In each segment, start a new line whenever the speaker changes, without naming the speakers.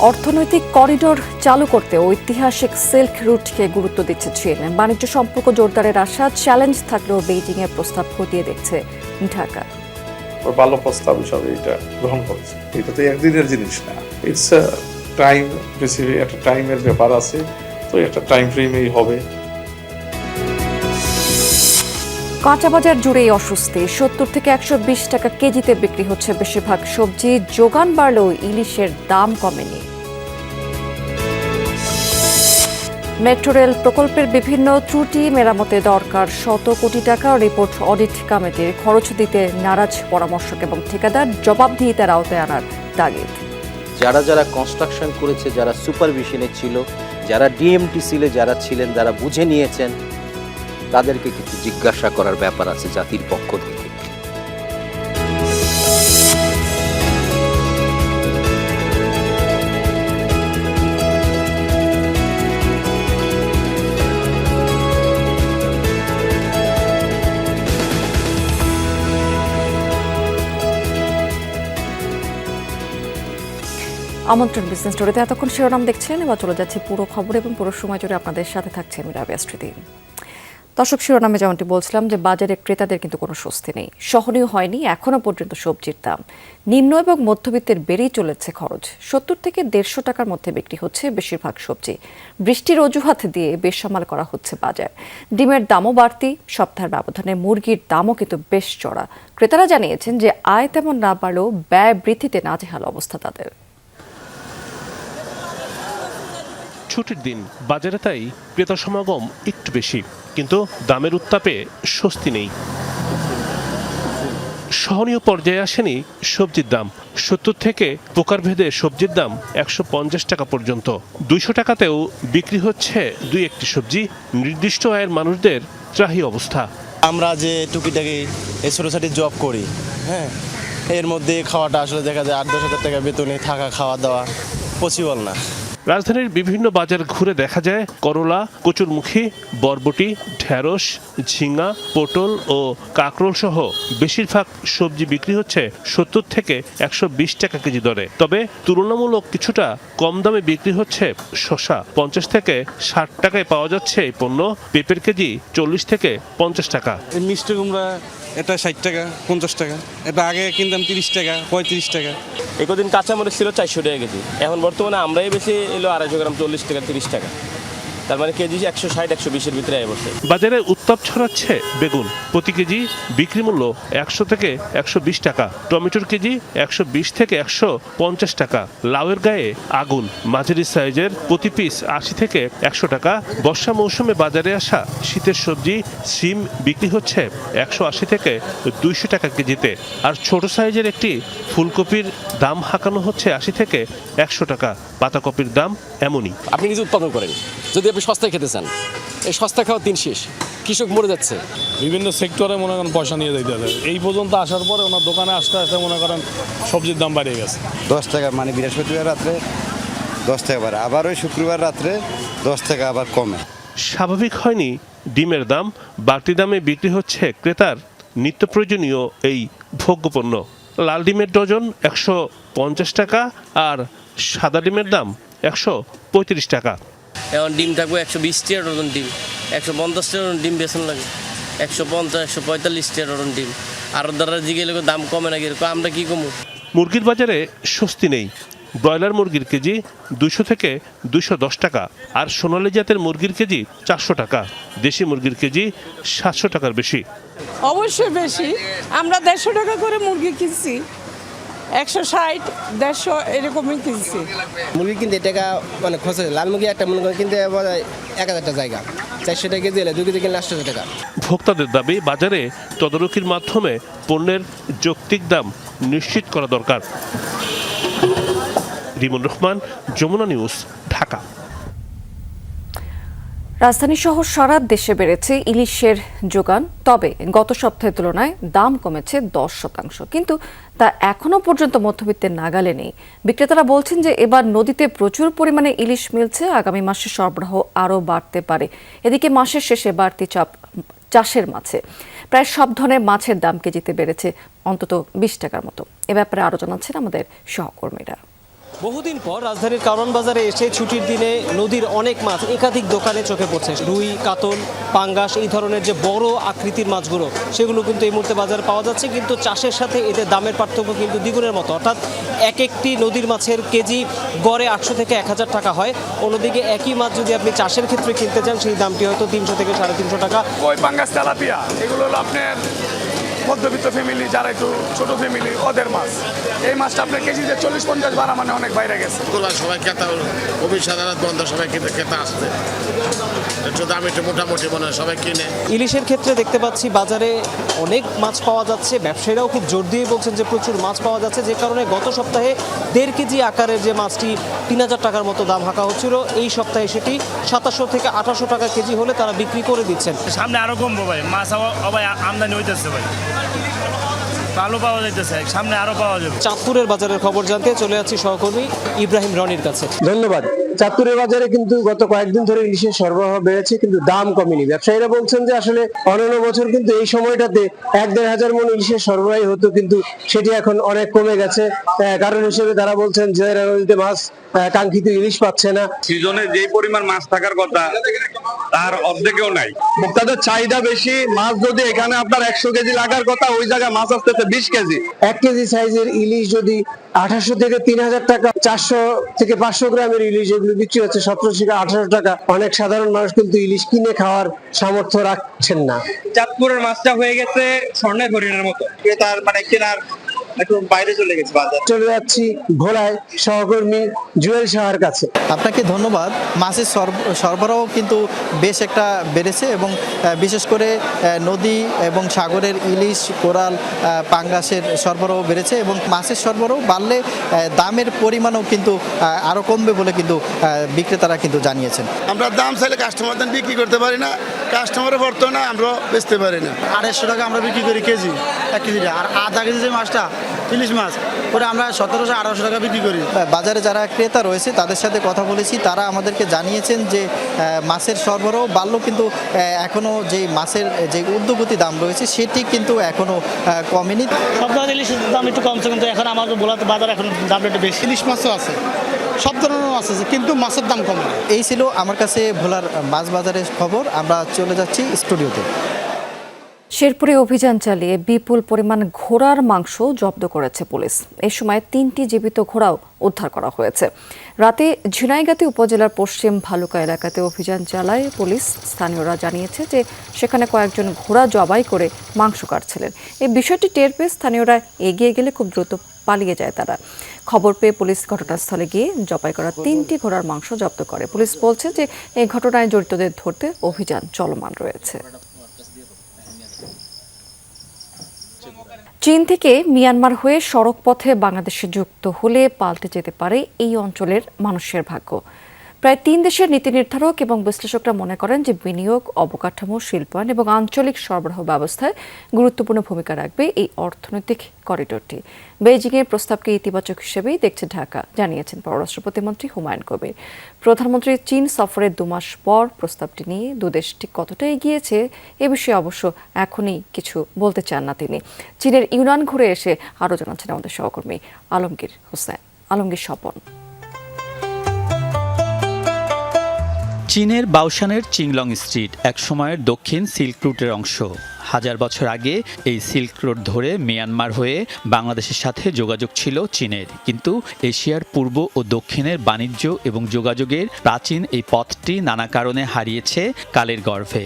অর্থনৈতিক করিডোর চালু করতে ঐতিহাসিক সিল্ক রুটকে গুরুত্ব দিচ্ছে চীন। বাণিজ্য সম্পর্ক জোরদারের আশা, চ্যালেঞ্জ থাকলেও বেইজিং এর প্রস্তাব খতিয়ে দেখছে ঢাকা।
ভালো প্রস্তাব হিসাবে এটা গ্রহণ করেছে। এটা তো একদিনের জিনিস না, ইটস টাইম, বেসিক্যালি একটা টাইমের ব্যাপার আছে, তো একটা টাইম ফ্রেমেই হবে।
কাঁচা বাজার জুড়েই অস্বস্তি, 70 থেকে 120 টাকা কেজিতে বিক্রি হচ্ছে বেশিরভাগ সবজি। যোগান বাড়লেও ইলিশের দাম কমেনি। মেট্রো রেল প্রকল্পের বিভিন্ন ত্রুটি মেরামতে দরকার শত কোটি টাকা। রিপোর্ট অডিট কমিটির, খরচ দিতে নারাজ পরামর্শক এবং ঠিকাদার, জবাবদিহিতার আওতায় আনার তাগিদ।
যারা কনস্ট্রাকশন করেছে, যারা সুপারভিশনে ছিল, যারা ডিএমটিসিলে যারা ছিলেন, যারা বুঝে নিয়েছেন, তাদেরকে কিছু জিজ্ঞাসা করার ব্যাপার আছে জাতির পক্ষ থেকে।
আমন্ত্রণ বিজনেস স্টোরিতে এতক্ষণ শিরোনাম দেখছিলেন, এবার চলে যাচ্ছে পুরো খবর এবং পুরো সময় জুড়ে আপনাদের সাথে থাকছে আমি রাবেয়া স্মৃতি। দর্শক, শিরোনামে যেমনটি বলছিলাম যে বাজারে ক্রেতাদের কিন্তু কোনো স্বস্তি নেই, সহনীয় হয়নি এখনো পর্যন্ত সবজির দাম। নিম্ন এবং মধ্যবিত্তের বেড়েই চলেছে খরচ। 70 থেকে 150 টাকার মধ্যে বিক্রি হচ্ছে বেশিরভাগ সবজি। বৃষ্টির অজুহাত দিয়ে বেসামাল করা হচ্ছে বাজার। ডিমের দামও বাড়তি, সপ্তাহের ব্যবধানে মুরগির দামও কিন্তু বেশ চড়া। ক্রেতারা জানিয়েছেন যে আয় তেমন না বাড়লেও ব্যয় বৃদ্ধিতে নাজেহাল অবস্থা তাদের।
ছুটির দিন, বাজারে তাই ক্রেতা সমাগম একটু বেশি, কিন্তু দামের উত্তাপে স্বস্তি নেই। সহনীয় পর্যায়ে আসেনি সবজির দাম। 70 থেকে প্রকারভেদে সবজির দাম 150 টাকা পর্যন্ত। 200 টাকাতেও বিক্রি হচ্ছে দুই একটি সবজি। নির্দিষ্ট আয়ের মানুষদের ত্রাহি অবস্থা।
আমরা যে টুকিটাকি এই ছোটো ছাটি জব করি, হ্যাঁ, এর মধ্যে খাওয়াটা আসলে দেখা যায় 8-10 হাজার টাকা বেতনে থাকা খাওয়া দাওয়া পসিবল না।
রাজধানীর বিভিন্ন বাজার ঘুরে দেখা যায় করলা, কচুরমুখী, বরবটি, ঢেঁড়স, ঝিঙ্গা, পটল ও কাঁকরোল সহ বেশিরভাগ সবজি বিক্রি হচ্ছে 70 থেকে 120 টাকা কেজি দরে। তবে তুলনামূলক কিছুটা কম দামে বিক্রি হচ্ছে শসা। 50 থেকে 60 টাকায় পাওয়া যাচ্ছে এই পণ্য। পেঁপের কেজি 40 থেকে 50 টাকা।
মিষ্টি কুমড়া এটা 60 টাকা, 50 টাকা। এটা আগে কিনতাম 30 টাকা, 35 টাকা।
একদিন কাঁচামরিচ ছিল 400 টাকা কেজি, এখন বর্তমানে আমরাই বেশি এলো 250 গ্রাম 40 টাকা 30 টাকা। তার মানে কেজি 160-120-এর ভিতরে আয় বসে।
বাজারে উত্তাপ ছড়াচ্ছে বেগুন। প্রতি কেজি বিক্রি মূল্য 100 থেকে 120 টাকা। টমেটোর কেজি 120 থেকে 150 টাকা। লাউয়ের গায়ে আগুন। মাঝারি সাইজের প্রতি পিস 80 থেকে 100 টাকা। বর্ষা মৌসুমে বাজারে আসা শীতের সবজি সিম বিক্রি হচ্ছে 180 থেকে 200 টাকা কেজিতে। আর ছোট সাইজের একটি ফুলকপির দাম হাঁকানো হচ্ছে 80 থেকে 100 টাকা। পাতাকপির দাম এমনই।
আপনি নিজে উৎপাদন করেন, যদি আপনি সস্তায় খেতে চান, এই সস্তা খাওয়ার দিন শেষ, কৃষক মরে যাচ্ছে।
বিভিন্ন সেক্টরে মনে করেন পয়সা নিয়ে যাইতে হবে। এই পর্যন্ত আসার পরে ওনার দোকানে আসতে আসতে মনে করেন সবজির দাম বাড়িয়ে গেছে।
10 টাকা, মানে বৃহস্পতিবার রাত্রে 10 টাকা বাড়ে, আবার ওই শুক্রবার রাত্রে 10 টাকা আবার কমে।
স্বাভাবিক হয়নি ডিমের দাম। বাড়তি দামে বিক্রি হচ্ছে ক্রেতার নিত্য প্রয়োজনীয় এই ভোগ্যপণ্য। লাল ডিমের ডজন 150 টাকা আর সাদা ডিমের দাম 135 টাকা।
এখন ডিম থাকবে 120 টাকা ডজন ডিম, 150 টাকা ডিম বেতন লাগে, 150-145 টাকা ডজন ডিম। আর দ্বারা জিগে লোক দাম কমে না, কিরকম আমরা কি কমু।
মুরগির বাজারে স্বস্তি নেই। ব্রয়লার মুরগির কেজি 200 থেকে 210 টাকা, আর সোনালী জাতের মুরগির কেজি 400 টাকা। দেশি মুরগির কেজি 700 টাকার বেশি।
অবশ্যই বেশি। আমরা 150 টাকা করে মুরগি কিনছি, 160-150 এরকমই কিনছি।
মুরগি কিনতে টাকা মানে খরচ, লাল মুরগি একটা মনে করেন কিনতে 1000 জায়গা, 400 টাকা কেজি এলে 2 কেজি কিনলে 800 টাকা।
ভোক্তাদের দাবি বাজারে তদারকির মাধ্যমে পণ্যের যৌক্তিক দাম নিশ্চিত করা দরকার। রিমন রহমান, যমুনা নিউজ, ঢাকা।
রাজধানী সহ সারা দেশে বেড়েছে ইলিশের যোগান, তবে গত সপ্তাহের তুলনায় দাম কমেছে 10%, কিন্তু তা এখনো পর্যন্ত মধ্যবিত্তের নাগালে নেই। বিক্রেতারা বলছেন যে এবার নদীতে প্রচুর পরিমাণে ইলিশ মিলছে, আগামী মাসে সরবরাহ আরও বাড়তে পারে। এদিকে মাসের শেষে বাড়তি চাপ চাষের মাছে। প্রায় সব ধরনের মাছের দাম কেজিতে বেড়েছে অন্তত 20 টাকার মতো। এ ব্যাপারে আরও জানাচ্ছেন আমাদের সহকর্মীরা।
বহুদিন পর রাজধানীর কারওয়ান বাজারে এসে ছুটির দিনে নদীর অনেক মাছ একাধিক দোকানে চোখে পড়ছে। রুই, কাতল, পাঙ্গাস এই ধরনের যে বড় আকৃতির মাছগুলো সেগুলো কিন্তু এই মুহূর্তে বাজারে পাওয়া যাচ্ছে, কিন্তু চাষের সাথে এদের দামের পার্থক্য কিন্তু দ্বিগুণের মতো। অর্থাৎ এক একটি নদীর মাছের কেজি গড়ে 800 থেকে 1000 টাকা হয়। অন্যদিকে একই মাছ যদি আপনি চাষের ক্ষেত্রে কিনতে চান সেই দামটি হয়তো 300 থেকে 350 টাকা।
ওই পাঙ্গাস, তেলাপিয়া এগুলো হলো আপনার মধ্যবিত্ত ফ্যামিলি, যারা একটু ছোট ফ্যামিলি ওদের মাছ। এই মাছটা আপনার কেজিতে 40-50 বাড়া মানে অনেক বাইরে গেছে।
সবাই খেতে অফিস সাধারণ বন্ধ, সবাই খেতে আসছে, একটু দাম একটু মোটামুটি মনে হয় সবাই কিনে।
ইলিশের ক্ষেত্রে দেখতে পাচ্ছি বাজারে অনেক মাছ পাওয়া যাচ্ছে। ব্যবসায়ীরাও খুব জোর দিয়ে বলছেন যে প্রচুর মাছ পাওয়া যাচ্ছে, যে কারণে গত সপ্তাহে 1.5 কেজি আকারের যে মাছটি 3000 টাকার মতো দাম হাঁকা হচ্ছিল, এই সপ্তাহে সেটি 2700 থেকে 2800 টাকা কেজি হলে তারা বিক্রি করে দিচ্ছেন।
সামনে আরো কমবো ভাই, মাছ আবার আমদানি হইতেছে ভাই, ভালো পাওয়া যাইতেছে, সামনে আরো পাওয়া যাবে।
চাঁদপুরের বাজারের খবর জানতে চলে যাচ্ছি সহকর্মী ইব্রাহিম রনির কাছে।
ধন্যবাদ। চাঁদপুরের বাজারে কিন্তু গত কয়েকদিন ধরে ইলিশের সরবরাহ বেড়েছে, কিন্তু দাম কমেনি। ব্যবসায়ীরা বলছেন যে আসলে অন্যান্য বছর কিন্তু এই সময়টাতে 1-1.5 হাজার মণ ইলিশের সরবরাহ হতো, কিন্তু সেটি এখন অনেক কমে গেছে। কারণ হিসেবে তারা বলছেন যে নদীতে মাছ কাঙ্ক্ষিত ইলিশ পাচ্ছে না।
সিজনে যে পরিমাণ মাছ থাকার কথা তার অর্ধেকেও নাই। ভোক্তাদের চাহিদা বেশি। মাছ যদি এখানে আপনার 100 কেজি লাগার কথা, ওই জায়গায় মাছ আসতেছে 20 কেজি।
1 কেজি সাইজের ইলিশ যদি 2800 থেকে 3000 টাকা, 400 থেকে 500 গ্রামের ইলিশ এগুলো বিক্রি হচ্ছে 1700 থেকে 1800 টাকা। অনেক সাধারণ মানুষ কিন্তু ইলিশ কিনে খাওয়ার সামর্থ্য রাখছেন না।
চাঁদপুরের মাছটা হয়ে গেছে স্বর্ণের হরিণের মতো, তার মানে কেনার একটু বাইরে চলে গেছে বাজার।
চলে যাচ্ছি ভোলায় সহকর্মী জুয়েল শাহর কাছে।
আপনাকে ধন্যবাদ। মাছের সরবরাহ কিন্তু বেশ একটা বেড়েছে, এবং বিশেষ করে নদী এবং সাগরের ইলিশ, কোরাল, পাঙ্গাসের সরবরাহ বেড়েছে, এবং মাছের সরবরাহ বাড়লে দামের পরিমাণও কিন্তু আরও কমবে বলে কিন্তু বিক্রেতারা কিন্তু জানিয়েছেন।
আমরা দাম চাইলে কাস্টমারদের বিক্রি করতে পারি না, কাস্টমারের বর্তমানে আমরা বেচতে পারি না।
250 টাকা আমরা বিক্রি করি কেজি, 1 কেজি। আর আধা কেজি যে মাছটা ইলিশ মাছ ওটা আমরা 1700-1800 টাকা বিক্রি করি।
বাজারে যারা ক্রেতা রয়েছে তাদের সাথে কথা বলেছি, তারা আমাদেরকে জানিয়েছেন যে মাছের সরবরাহ বাড়লেও কিন্তু এখনও যে মাছের যে ঊর্ধ্বগতি দাম রয়েছে সেটি কিন্তু এখনও কমেনি।
সব ধরনের ইলিশের দাম একটু কমছে, কিন্তু এখন আমাদের ভোলাতে বাজার এখন দাম একটু বেশি। ইলিশ মাছও আছে, সব ধরনের মাছ আছে, কিন্তু মাছের দাম কম।
এই ছিল আমার কাছে ভোলার মাছ বাজারের খবর। আমরা চলে যাচ্ছি স্টুডিওতে।
শেরপুরে অভিযান চালিয়ে বিপুল পরিমাণ ঘোড়ার মাংস জব্দ করেছে পুলিশ। এই সময় 3টি জীবিত ঘোড়াও উদ্ধার করা হয়েছে। রাতে ঝিনাইগাতি উপজেলার পশ্চিম ভালুকা এলাকাতে অভিযান চালায় পুলিশ। স্থানীয়রা জানিয়েছে যে সেখানে কয়েকজন ঘোড়া জবাই করে মাংস কাটছিলেন। এই বিষয়টি টের পেয়ে স্থানীয়রা এগিয়ে গেলে খুব দ্রুত পালিয়ে যায় তারা। খবর পেয়ে পুলিশ ঘটনাস্থলে গিয়ে জবাই করা 3টি ঘোড়ার মাংস জব্দ করে। পুলিশ বলছে যে এই ঘটনায় জড়িতদের ধরতে অভিযান চলমান রয়েছে। চীন থেকে মিয়ানমার হয়ে সড়ক পথে বাংলাদেশে যুক্ত হলে পাল্টে যেতে পারে এই অঞ্চলের মানুষের ভাগ্য। প্রায় 3 দেশের নীতি নির্ধারক এবং বিশ্লেষকরা মনে করেন যে বিনিয়োগ, অবকাঠামো, শিল্পায়ন এবং আঞ্চলিক সরবরাহ ব্যবস্থায় গুরুত্বপূর্ণ ভূমিকা রাখবে এই অর্থনৈতিক করিডোরটি। বেইজিংয়ের প্রস্তাবকে ইতিবাচক হিসেবেই দেখছে ঢাকা, জানিয়েছেন পররাষ্ট্র প্রতিমন্ত্রী হুমায়ুন কবির। প্রধানমন্ত্রীর চীন সফরের 2 মাস পর প্রস্তাবটি নিয়ে দুদেশ ঠিক কতটা এগিয়েছে এ বিষয়ে অবশ্য এখনই কিছু বলতে চান না তিনি। চীনের ইউনান ঘুরে এসে আরও জানাচ্ছেন আমাদের সহকর্মী আলমগীর স্বপন।
চীনের বাওশানের চিংলং স্ট্রিট একসময়ের দক্ষিণ সিল্ক রুটের অংশ। 1000 বছর আগে এই সিল্ক রোড ধরে মিয়ানমার হয়ে বাংলাদেশের সাথে যোগাযোগ ছিল চীনের, কিন্তু এশিয়ার পূর্ব ও দক্ষিণের বাণিজ্য এবং যোগাযোগের প্রাচীন এই পথটি নানা কারণে হারিয়েছে কালের গর্ভে।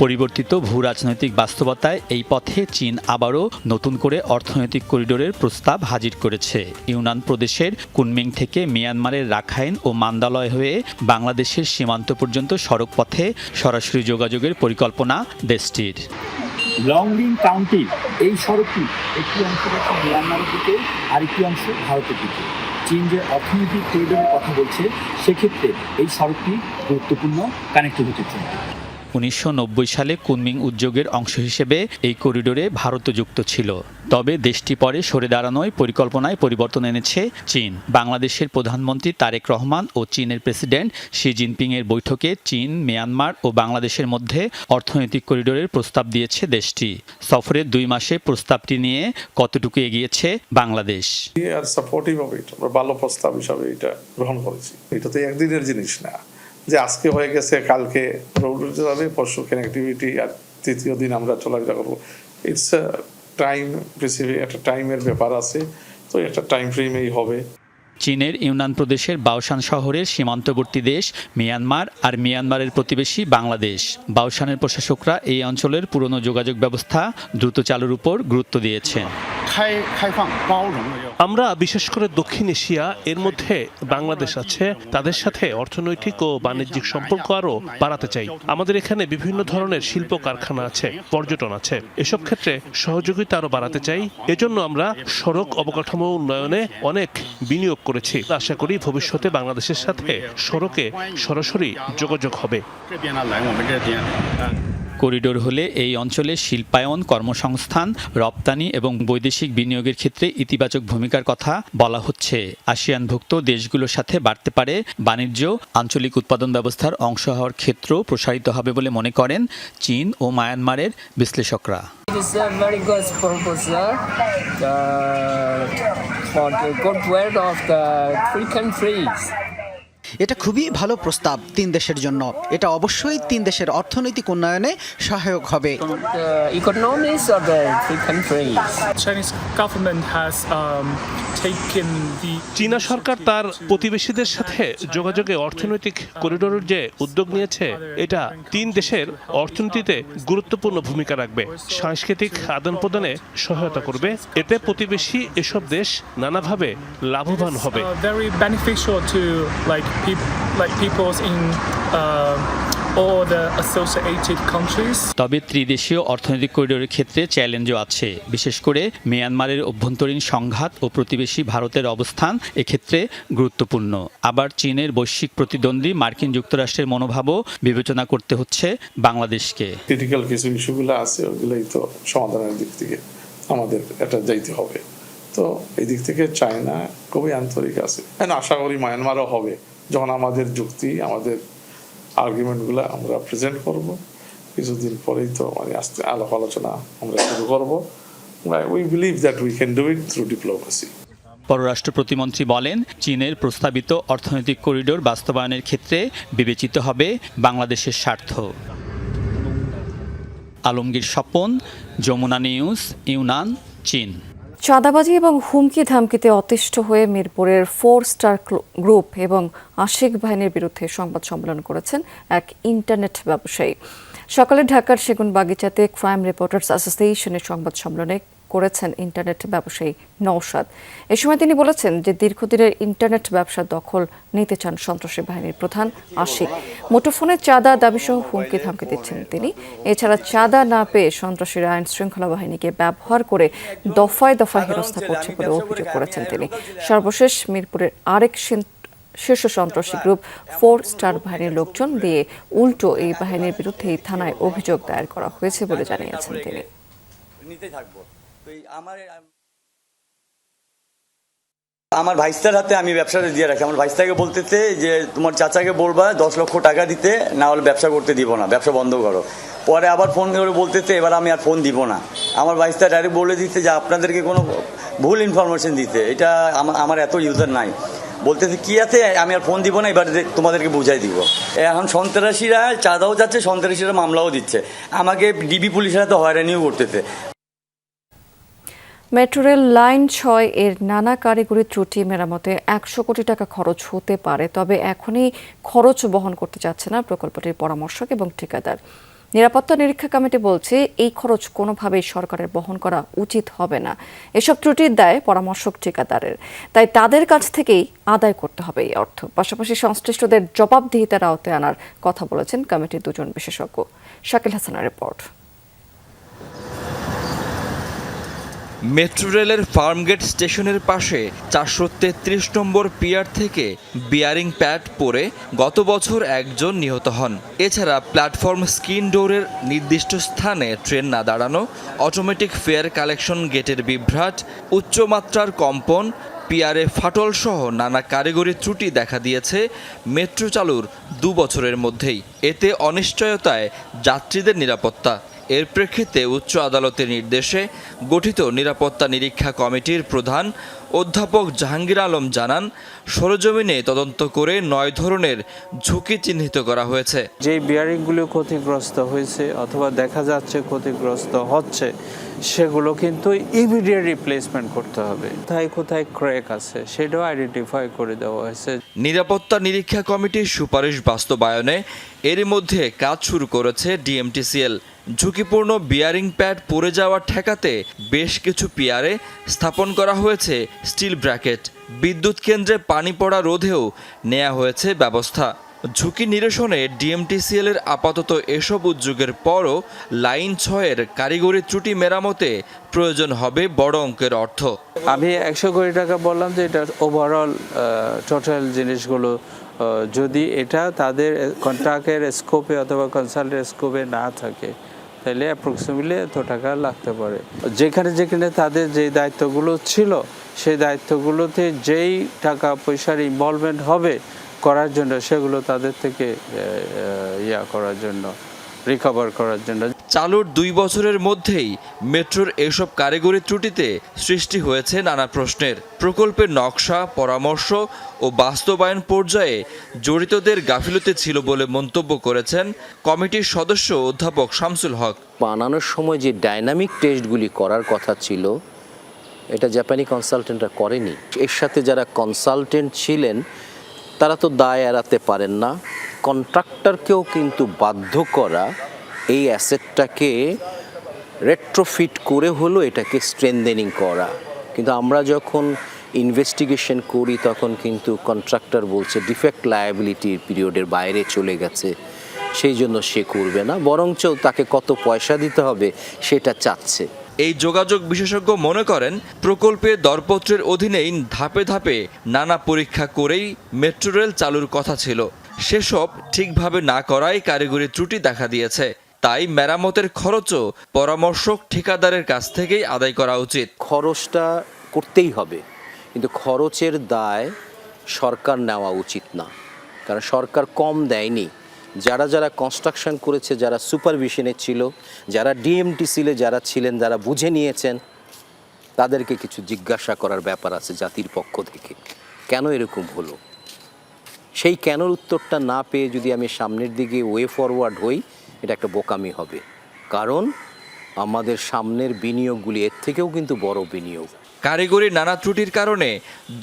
পরিবর্তিত ভূরাজনৈতিক বাস্তবতায় এই পথে চীন আবারও নতুন করে অর্থনৈতিক করিডোরের প্রস্তাব হাজির করেছে। ইউনান প্রদেশের কুনমিং থেকে মিয়ানমারের রাখাইন ও মান্দালয় হয়ে বাংলাদেশের সীমান্ত পর্যন্ত সড়ক পথে সরাসরি যোগাযোগের পরিকল্পনা দেশটির।
লংডিং কাউন্টির এই সড়কটি একটি অংশ যাচ্ছে মিয়ানমারের দিকে, আরেকটি অংশ ভারতের দিকে। চীন যে অর্থনৈতিক করিডোরের কথা বলছে, সেক্ষেত্রে এই সড়কটি গুরুত্বপূর্ণ কানেক্টিভিটির জন্য।
1990 সালে কুনমিং উদ্যোগের অংশ হিসেবে এই করিডোরে ভারতও যুক্ত ছিল। তবে দেশটি পরে সরে দাঁড়ানোয় পরিকল্পনায় পরিবর্তন এনেছে চীন। বাংলাদেশের প্রধানমন্ত্রী তারেক রহমান ও চীনের প্রেসিডেন্ট শি জিনপিংয়ের বৈঠকে চীন, মিয়ানমার ও বাংলাদেশের মধ্যে অর্থনৈতিক করিডোরের প্রস্তাব দিয়েছে দেশটি। সফরের 2 মাসে প্রস্তাবটি নিয়ে কতটুকু এগিয়েছে বাংলাদেশ?
সাপোর্টিভ অফ ইট, আমরা ভালো প্রস্তাব হিসাবে এটা গ্রহণ করেছি। এটা তো একদিনের জিনিস না যে আজকে হয়ে গেছে কালকে রোড যাবে, পরশু কানেক্টিভিটি, আর তৃতীয় দিন আমরা চলাফেরা করবো। ইটস টাইম বেসিক্যালি একটা টাইমের ব্যাপার আছে, তো একটা টাইম ফ্রেমেই হবে।
চীনের ইউনান প্রদেশের বাওশান শহরের সীমান্তবর্তী দেশ মিয়ানমার আর মিয়ানমারের প্রতিবেশী বাংলাদেশ। বাওশানের প্রশাসকরা এই অঞ্চলের পুরনো যোগাযোগ ব্যবস্থা দ্রুত চালুর উপর গুরুত্ব দিয়েছেন।
আমরা বিশেষ করে দক্ষিণ এশিয়া, এর মধ্যে বাংলাদেশ আছে, তাদের সাথে অর্থনৈতিক ও বাণিজ্যিক সম্পর্ক আরও বাড়াতে চাই। আমাদের এখানে বিভিন্ন ধরনের শিল্প কারখানা আছে, পর্যটন আছে, এসব ক্ষেত্রে সহযোগিতা আরও বাড়াতে চাই। এজন্য আমরা সড়ক অবকাঠামো উন্নয়নে অনেক বিনিয়োগ করেছি। আশা করি ভবিষ্যতে বাংলাদেশের সাথে সড়কে সরাসরি যোগাযোগ হবে।
করিডোর হলে এই অঞ্চলে শিল্পায়ন, কর্মসংস্থান, রপ্তানি এবং বৈদেশিক বিনিয়োগের ক্ষেত্রে ইতিবাচক ভূমিকার কথা বলা হচ্ছে। আসিয়ানভুক্ত দেশগুলোর সাথে বাড়তে পারে বাণিজ্য, আঞ্চলিক উৎপাদন ব্যবস্থার অংশ হওয়ার ক্ষেত্র প্রসারিত হবে বলে মনে করেন চীন ও মায়ানমারের বিশ্লেষকরা।
এটা খুবই ভালো প্রস্তাব 3 দেশের জন্য। এটা অবশ্যই 3 দেশের অর্থনৈতিক উন্নয়নে সহায়ক হবে।
চীনা সরকার তার প্রতিবেশীদের সাথে যোগাযোগে অর্থনৈতিক করিডোরের যে উদ্যোগ নিয়েছে, এটা 3 দেশের অর্থনীতিতে গুরুত্বপূর্ণ ভূমিকা রাখবে, সাংস্কৃতিক আদান প্রদানে সহায়তা করবে। এতে প্রতিবেশী এসব দেশ নানাভাবে লাভবান হবে।
তবে ত্রিদেশীয় অর্থনৈতিক করিডোরের ক্ষেত্রে চ্যালেঞ্জও আছে। বিশেষ করে মিয়ানমারের অভ্যন্তরীণ সংঘাত ও প্রতিবেশী ভারতের অবস্থান এক্ষেত্রে গুরুত্বপূর্ণ। আবার চীনের বৈশ্বিক প্রতিদ্বন্দ্বী মার্কিন যুক্তরাষ্ট্রের মনোভাবও বিবেচনা করতে হচ্ছে বাংলাদেশকে।
ক্রিটিক্যাল কিছু ইস্যুগুলো আছে, ওইগুলোই তো সমাধানের দিক থেকে আমাদের এটা যাইতে হবে। তো এই দিক থেকে চায়না খুবই আন্তরিক আছে, আশা করি মায়ানমারও হবে। যখন আমাদের যুক্তি, আমাদের আর্গুমেন্টগুলো আমরা প্রেজেন্ট করব, কিছুদিন পরেই তো আস্তে আলাপ আলোচনা আমরা শুরু করবো। We believe that we can do it through diplomacy.
পররাষ্ট্র প্রতিমন্ত্রী বলেন, চীনের প্রস্তাবিত অর্থনৈতিক করিডোর বাস্তবায়নের ক্ষেত্রে বিবেচিত হবে বাংলাদেশের স্বার্থ। আলমগীর স্বপন, যমুনা নিউজ, ইউনান, চীন।
চাঁদাবাজি এবং হুমকি ধামকিতে অতিষ্ঠ হয়ে মিরপুরের 4 স্টার গ্রুপ এবং আশিক বাহিনীর বিরুদ্ধে সংবাদ সম্মেলন করেছেন এক ইন্টারনেট ব্যবসায়ী। সকালে ঢাকার সেগুনবাগিচাতে ক্রাইম রিপোর্টার্স অ্যাসোসিয়েশনের সংবাদ সম্মেলনে করেছেন ইন্টারনেট ব্যবসায়ী নওশাদ। এ সময় তিনি বলেছেন যে দীর্ঘদিনের ইন্টারনেট ব্যবসা দখল নিতে চান সন্ত্রাসী বাহিনীর প্রধান আশিক। মুঠোফোনে চাঁদা দাবিসহ হুমকি ধামকি দিচ্ছেন তিনি। এছাড়া চাঁদা না পেয়ে সন্ত্রাসীরা আইন শৃঙ্খলা বাহিনীকে ব্যবহার করে দফায় দফায় হেনস্থা করছে বলে অভিযোগ করেছেন তিনি। সর্বশেষ মিরপুরের আরেক শীর্ষ সন্ত্রাসী গ্রুপ 4 স্টার বাহিনীর লোকজন দিয়ে উল্টো এই বাহিনীর বিরুদ্ধে থানায় অভিযোগ দায়ের করা হয়েছে বলে জানিয়েছেন তিনি।
আমার ভাইস্তার হাতে আমি ব্যবসাটা দিয়ে রাখি। আমার ভাইস্তাকে বলতেছে যে তোমার চাচাকে বলবা 10 লক্ষ টাকা দিতে, না হলে ব্যবসা করতে দিব না, ব্যবসা বন্ধ করো। পরে আবার ফোন করে বলতেছে এবার আমি আর ফোন দিব না। আমার ভাইস্তা ডাইরেক্ট বলে দিচ্ছে যে আপনাদেরকে কোনো ভুল ইনফরমেশন দিতে, এটা আমার এত ইউজার নাই। বলতেছে কি আছে, আমি আর ফোন দিব না, এবার তোমাদেরকে বুঝাই দিব। এখন সন্ত্রাসীরা চাঁদাও যাচ্ছে, সন্ত্রাসীরা মামলাও দিচ্ছে, আমাকে ডিবি পুলিশের হাতে হয়রানিও করতেছে।
মেট্রো রেল লাইন 6 এর নানা কারিগরি ত্রুটি মেরামতে 100 কোটি টাকা খরচ হতে পারে, তবে এখনই খরচ বহন করতে চাচ্ছে না প্রকল্পটির পরামর্শক এবং ঠিকাদার। নিরাপত্তা নিরীক্ষা কমিটি বলছে এই খরচ কোনোভাবেই সরকারের বহন করা উচিত হবে না। এসব ত্রুটির দায় পরামর্শক ঠিকাদারের, তাই তাদের কাছ থেকেই আদায় করতে হবে এই অর্থ। পাশাপাশি সংশ্লিষ্টদের জবাবদিহিতার আওতায় আনার কথা বলেছেন কমিটির 2 জন বিশেষজ্ঞ। শাকিল হাসানের রিপোর্ট।
মেট্রো রেলের ফার্মগেট স্টেশনের পাশে 433 নম্বর পিয়ার থেকে বিয়ারিং প্যাড পড়ে গত বছর একজন নিহত হন। এছাড়া প্ল্যাটফর্ম স্ক্রিন ডোরের নির্দিষ্ট স্থানে ট্রেন না দাঁড়ানো, অটোমেটিক ফেয়ার কালেকশন গেটের বিভ্রাট, উচ্চমাত্রার কম্পন, পিয়ারে ফাটল সহ নানা কারিগরি ত্রুটি দেখা দিয়েছে মেট্রো চালুর 2 বছরের মধ্যেই। এতে অনিশ্চয়তায় যাত্রীদের নিরাপত্তা। এর প্রেক্ষিতে উচ্চ আদালতের নির্দেশে গঠিত নিরাপত্তা নিরীক্ষা কমিটির প্রধান অধ্যাপক জাহাঙ্গীর আলম জানান, সরেজমিনে তদন্ত করে 9 ধরনের ঝুঁকি চিহ্নিত করা হয়েছে।
যেই বিয়ারিংগুলো ক্ষতিগ্রস্ত হয়েছে অথবা দেখা যাচ্ছে ক্ষতিগ্রস্ত হচ্ছে, সেগুলো কিন্তু ইমিডিয়েট রিপ্লেসমেন্ট করতে হবে। কোথায় কোথায় ক্র্যাক আছে সেটাও আইডেন্টিফাই করে দেওয়া হয়েছে।
নিরাপত্তা নিরীক্ষা কমিটির সুপারিশ বাস্তবায়নে এর মধ্যে কাজ শুরু করেছে ডিএমটিসিএল। ঝুঁকিপূর্ণ বিয়ারিং প্যাড পড়ে যাওয়া ঠেকাতে বেশ কিছু পিয়ারে স্থাপন করা হয়েছে স্টিল ব্র্যাকেট। বিদ্যুৎ কেন্দ্রে পানি পড়া রোধেও নেওয়া হয়েছে ব্যবস্থা। ঝুঁকি নিরসনে ডিএমটিসিএল এর আপাতত এসব উদ্যোগের পরও লাইন 6-এর কারিগরি ত্রুটি মেরামতে প্রয়োজন হবে বড় অঙ্কের অর্থ।
আমি 100 কোটি টাকা বললাম যে এটা ওভারঅল টোটাল জিনিসগুলো, যদি এটা তাদের কন্ট্রাক্টের স্কোপে অথবা কনসাল্টের স্কোপে না থাকে তাহলে অ্যাপ্রক্সিমেটলি এত টাকা লাগতে পারে। যেখানে যেখানে তাদের যে দায়িত্বগুলো ছিল সেই দায়িত্বগুলোতে যেই টাকা পয়সার ইনভলভমেন্ট হবে করার জন্য, সেগুলো তাদের থেকে করার জন্য, রিকভার করার জন্য।
চালুর 2 বছরের মধ্যেই মেট্রোর এসব কারিগরি ত্রুটিতে সৃষ্টি হয়েছে নানা প্রশ্নের। প্রকল্পের নকশা, পরামর্শ ও বাস্তবায়ন পর্যায়ে জড়িতদের গাফিলতি ছিল বলে মন্তব্য করেছেন কমিটির সদস্য অধ্যাপক শামসুল হক।
বানানোর সময় যে ডাইনামিক টেস্টগুলি করার কথা ছিল, এটা জাপানি কনসালটেন্টরা করেনি। এর সাথে যারা কনসালটেন্ট ছিলেন তারা তো দায় এড়াতে পারেন না। কন্ট্রাক্টরকেও কিন্তু বাধ্য করা এই অ্যাসেটটাকে রেট্রোফিট করে হলো এটাকে স্ট্রেনথেনিং করা। কিন্তু আমরা যখন ইনভেস্টিগেশন করি তখন কিন্তু কন্ট্রাক্টর বলছে ডিফেক্ট লায়াবিলিটির পিরিয়ডের বাইরে চলে গেছে, সেই জন্য সে করবে না, বরঞ্চ তাকে কত পয়সা দিতে হবে সেটা চাচ্ছে।
এই যোগাযোগ বিশেষজ্ঞ মনে করেন, প্রকল্পে দরপত্রের অধীনেই ধাপে ধাপে নানা পরীক্ষা করেই মেট্রো রেল চালুর কথা ছিল। সেসব ঠিকভাবে না করাই কারিগরি ত্রুটি দেখা দিয়েছে। তাই মেরামতের খরচও পরামর্শক ঠিকাদারের কাছ থেকেই আদায় করা উচিত।
খরচটা করতেই হবে, কিন্তু খরচের দায় সরকার নেওয়া উচিত না, কারণ সরকার কম দেয়নি। যারা যারা কনস্ট্রাকশন করেছে, যারা সুপারভিশনে ছিল, যারা ডিএমটিসিলে যারা ছিলেন, যারা বুঝে নিয়েছেন, তাদেরকে কিছু জিজ্ঞাসা করার ব্যাপার আছে জাতির পক্ষ থেকে। কেন এরকম হলো, সেই কেনর উত্তরটা না পেয়ে যদি আমি সামনের দিকে ওয়ে ফরওয়ার্ড হই, এটা একটা বোকামি হবে। কারণ আমাদের সামনের বিনিয়োগগুলি এর থেকেও কিন্তু বড় বিনিয়োগ।
কারিগরি নানা ত্রুটির কারণে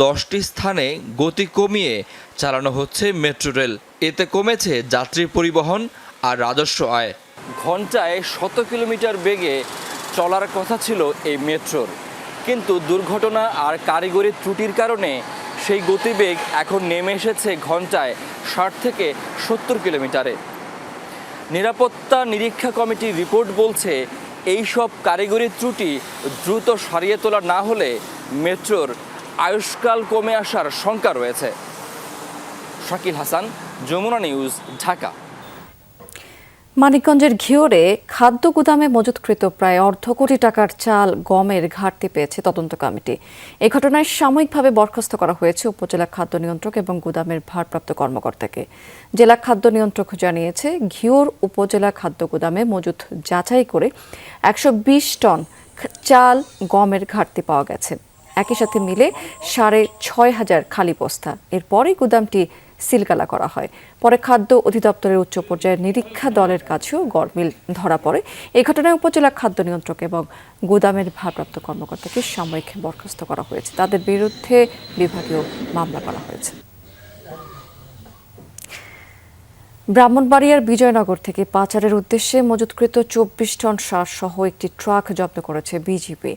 10টি স্থানে গতি কমিয়ে চালানো হচ্ছে মেট্রো রেল। এতে কমেছে যাত্রী পরিবহন আর রাজস্ব আয়। ঘন্টায় 100 কিলোমিটার বেগে চলার কথা ছিল এই মেট্রোর, কিন্তু দুর্ঘটনা আর কারিগরি ত্রুটির কারণে সেই গতিবেগ এখন নেমে এসেছে ঘন্টায় 60 থেকে 70 কিলোমিটারে। নিরাপত্তা নিরীক্ষা কমিটির রিপোর্ট বলছে, এই সব কারিগরি ত্রুটি দ্রুত সারিয়ে তোলা না হলে মেট্রোর আয়ুষ্কাল কমে আসার শঙ্কা রয়েছে। শাকিল হাসান, যমুনা নিউজ, ঢাকা।
মানিকগঞ্জের ঘিওরে খাদ্য গুদামে মজুতকৃত প্রায় $1.5 কোটি টাকার চাল, গমের ঘাটতি পেয়েছে তদন্ত কমিটি। এই ঘটনায় সাময়িকভাবে বরখাস্ত করা হয়েছে উপজেলা খাদ্য নিয়ন্ত্রক এবং গুদামের ভারপ্রাপ্ত কর্মকর্তাকে। জেলা খাদ্য নিয়ন্ত্রক জানিয়েছে, ঘিওর উপজেলা খাদ্য গুদামে মজুত যাচাই করে 120 টন চাল, গমের ঘাটতি পাওয়া গেছে। একই সাথে মিলে 6,500 খালি বস্তা। এরপরই গুদামটি সিলগালা করা হয়। পরে খাদ্য অধিদপ্তরের উচ্চ পর্যায়ের নিরীক্ষা দলের কাছেও গরমিল ধরা পড়ে। এই ঘটনায় উপজেলা খাদ্য নিয়ন্ত্রক এবং গুদামের ভারপ্রাপ্ত কর্মকর্তাকে সাময়িক বরখাস্ত করা হয়েছে। তাদের বিরুদ্ধে বিভাগীয় মামলা করা হয়েছে। ব্রাহ্মণবাড়িয়ার বিজয়নগর থেকে পাচারের উদ্দেশ্যে মজুতকৃত 24 টন সার সহ একটি ট্রাক জব্দ করেছে বিজিবি।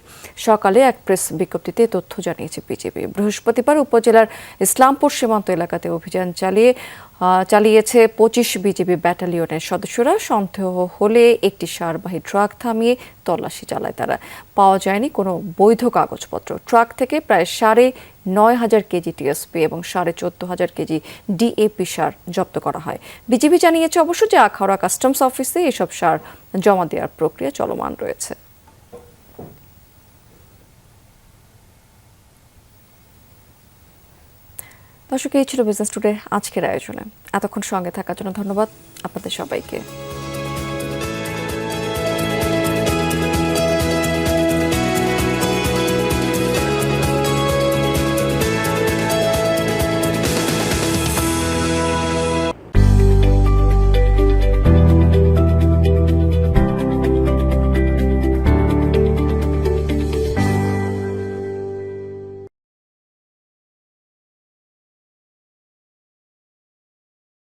সকালে এক প্রেস বিজ্ঞপ্তিতে তথ্য জানিয়েছে বিজিবি। বৃহস্পতিবার উপজেলার ইসলামপুর সীমান্ত এলাকাতে অভিযান চালিয়ে চালিয়েছে 25 বিজিবি ব্যাটালিয়নের সদস্যরা। সন্দেহ হলে একটি সারবাহী ট্রাক থামিয়ে তল্লাশি চালায় তারা। পাওয়া যায়নি কোনো বৈধ কাগজপত্র। ট্রাক থেকে প্রায় 9,500 কেজি টিএসপি এবং 14,500 কেজি ডিএপি সার জব্দ করা হয়। বিজিবি জানিয়েছে অবশ্য যে আখাউড়া কাস্টমস অফিসে এসব সার জমা দেওয়ার প্রক্রিয়া চলমান রয়েছে। দর্শক, এই ছিল বিজনেস টুডে আজকের আয়োজনে। এতক্ষণ সঙ্গে থাকার জন্য ধন্যবাদ আপনাদের সবাইকে।